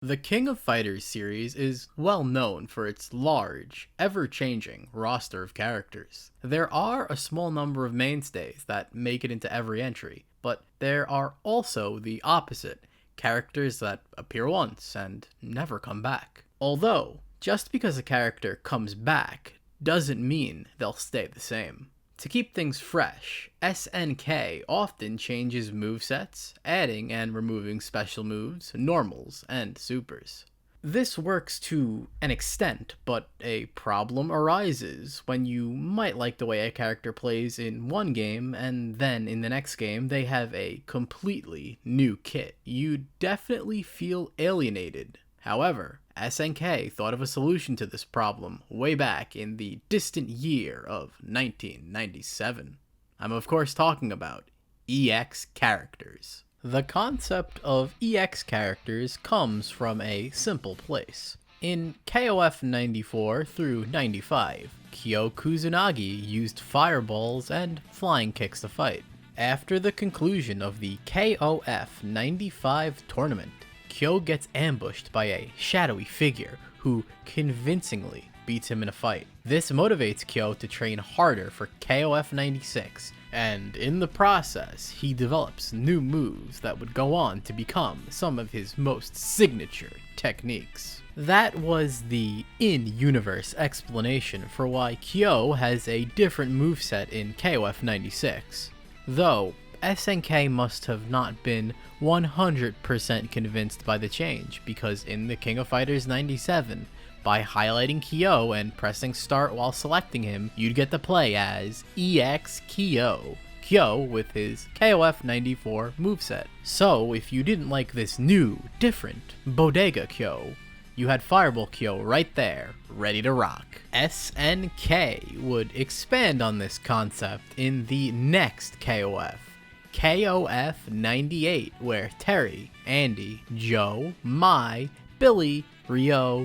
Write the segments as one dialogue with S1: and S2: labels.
S1: The King of Fighters series is well known for its large, ever-changing roster of characters. There are a small number of mainstays that make it into every entry, but there are also the opposite, characters that appear once and never come back. Although, just because a character comes back doesn't mean they'll stay the same. To keep things fresh, SNK often changes movesets, adding and removing special moves, normals, and supers. This works to an extent, but a problem arises when you might like the way a character plays in one game, and then in the next game they have a completely new kit. You definitely feel alienated. However, SNK thought of a solution to this problem way back in the distant year of 1997. I'm of course talking about EX characters. The concept of EX characters comes from a simple place. In KOF 94 through 95, Kyo Kusanagi used fireballs and flying kicks to fight. After the conclusion of the KOF 95 tournament, Kyo gets ambushed by a shadowy figure who convincingly beats him in a fight. This motivates Kyo to train harder for KOF 96, and in the process, he develops new moves that would go on to become some of his most signature techniques. That was the in-universe explanation for why Kyo has a different moveset in KOF 96. Though, SNK must have not been 100% convinced by the change, because in the King of Fighters 97, by highlighting Kyo and pressing start while selecting him, you'd get to play as EX Kyo. Kyo with his KOF 94 moveset. So if you didn't like this new, different Bodega Kyo, you had Fireball Kyo right there, ready to rock. SNK would expand on this concept in the next KOF, KOF 98, where Terry, Andy, Joe, Mai, Billy, Ryo,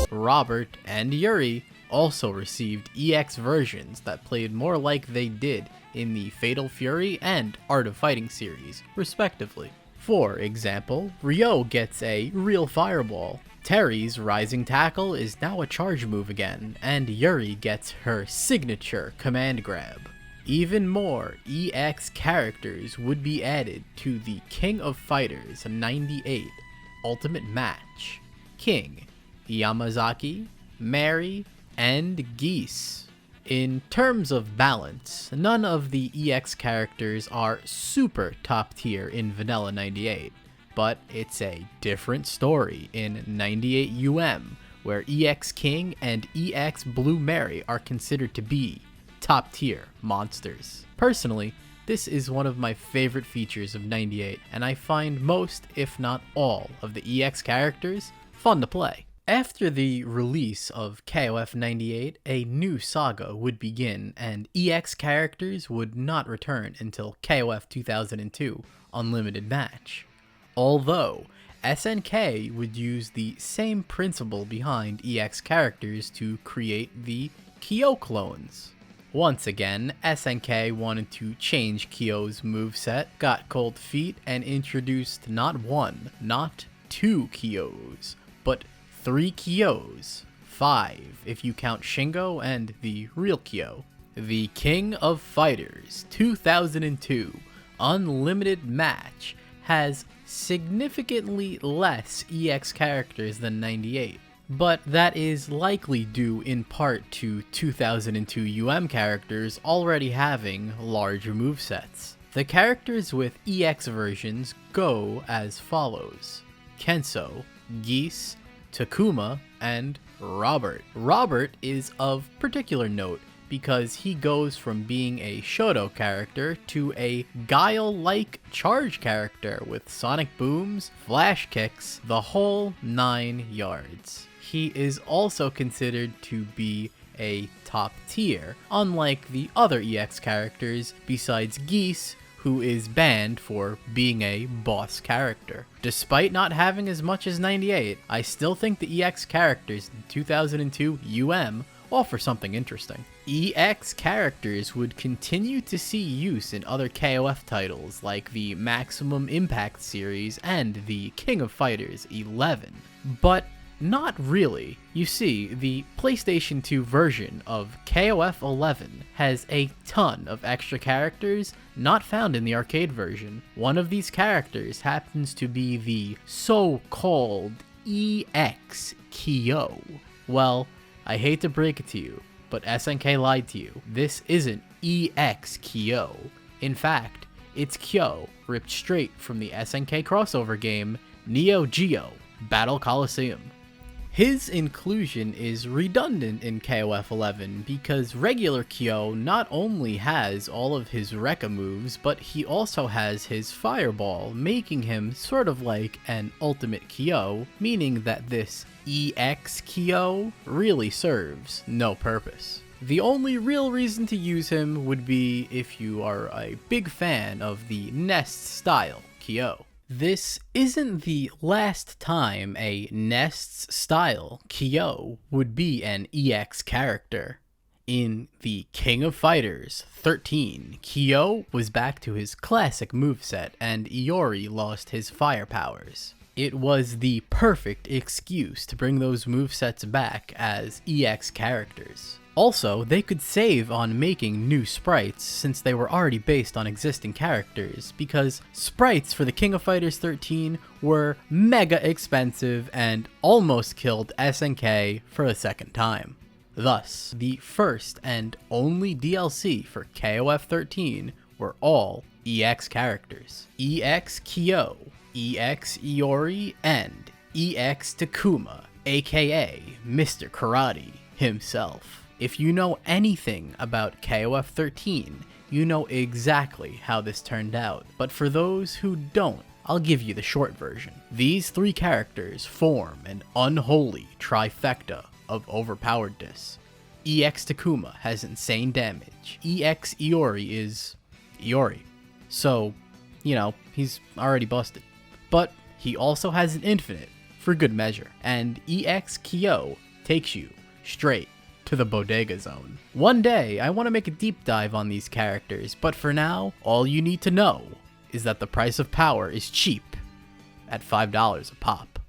S1: Robert, and Yuri also received EX versions that played more like they did in the Fatal Fury and Art of Fighting series, respectively. For example, Ryo gets a real fireball, Terry's rising tackle is now a charge move again, and Yuri gets her signature command grab. Even more EX characters would be added to the King of Fighters 98 Ultimate Match. King, Yamazaki, Mary, and Geese. In terms of balance, none of the EX characters are super top tier in Vanilla 98, but it's a different story in 98 where EX King and EX Blue Mary are considered to be top tier monsters. Personally, this is one of my favorite features of 98, and I find most, if not all, of the EX characters fun to play. After the release of KOF 98, a new saga would begin, and EX characters would not return until KOF 2002 Unlimited Match. Although, SNK would use the same principle behind EX characters to create the Kyo clones. Once again, SNK wanted to change Kyo's moveset, got cold feet, and introduced not one, not two Kyos, but 3 Kyos, 5 if you count Shingo and the real Kyo. The King of Fighters 2002 Unlimited Match has significantly less EX characters than 98, but that is likely due in part to 2002 characters already having larger movesets. The characters with EX versions go as follows: Kenso, Geese, Takuma, and Robert. Robert is of particular note because he goes from being a Shoto character to a Guile-like charge character with sonic booms, flash kicks, the whole 9 yards. He is also considered to be a top tier, unlike the other EX characters besides Geese, who is banned for being a boss character. Despite not having as much as 98, I still think the EX characters in 2002 UM offer something interesting. EX characters would continue to see use in other KOF titles like the Maximum Impact series and the King of Fighters 11, but not really. You see, the PlayStation 2 version of KOF 11 has a ton of extra characters not found in the arcade version. One of these characters happens to be the so-called EX Kyo. Well, I hate to break it to you, but SNK lied to you. This isn't EX Kyo. In fact, it's Kyo ripped straight from the SNK crossover game Neo Geo Battle Coliseum. His inclusion is redundant in KOF 11 because regular Kyo not only has all of his Rekka moves, but he also has his Fireball, making him sort of like an ultimate Kyo, meaning that this EX Kyo really serves no purpose. The only real reason to use him would be if you are a big fan of the Nest style Kyo. This isn't the last time a Nest's style Kyo would be an EX character. In the King of Fighters 13, Kyo was back to his classic moveset and Iori lost his fire powers. It was the perfect excuse to bring those movesets back as EX characters. Also, they could save on making new sprites since they were already based on existing characters, because sprites for the King of Fighters 13 were mega expensive and almost killed SNK for a second time. Thus, the first and only DLC for KOF 13 were all EX characters. EX Kyo, EX Iori, and EX Takuma, aka Mr. Karate himself. If you know anything about KOF 13, you know exactly how this turned out, but for those who don't, I'll give you the short version. These three characters form an unholy trifecta of overpoweredness. EX Takuma has insane damage. EX Iori is Iori. So, you know, he's already busted. But he also has an infinite, for good measure. And EX Kyo takes you straight to the bodega zone. One day, I want to make a deep dive on these characters, but for now, all you need to know is that the price of power is cheap at $5 a pop.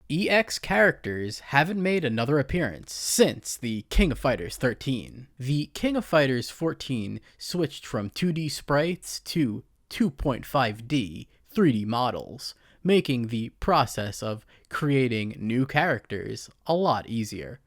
S1: EX characters haven't made another appearance since the King of Fighters 13. The King of Fighters 14 switched from 2D sprites to 2.5D 3D models, making the process of creating new characters a lot easier.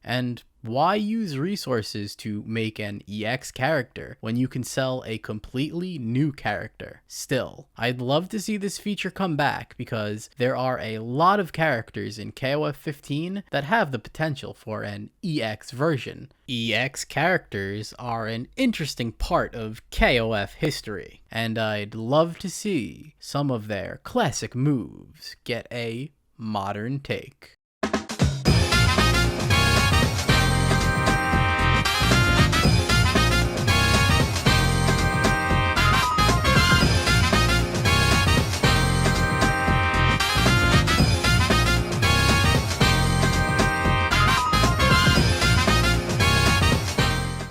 S1: And why use resources to make an EX character when you can sell a completely new character? Still, I'd love to see this feature come back because there are a lot of characters in KOF 15 that have the potential for an EX version. EX characters are an interesting part of KOF history, and I'd love to see some of their classic moves get a modern take.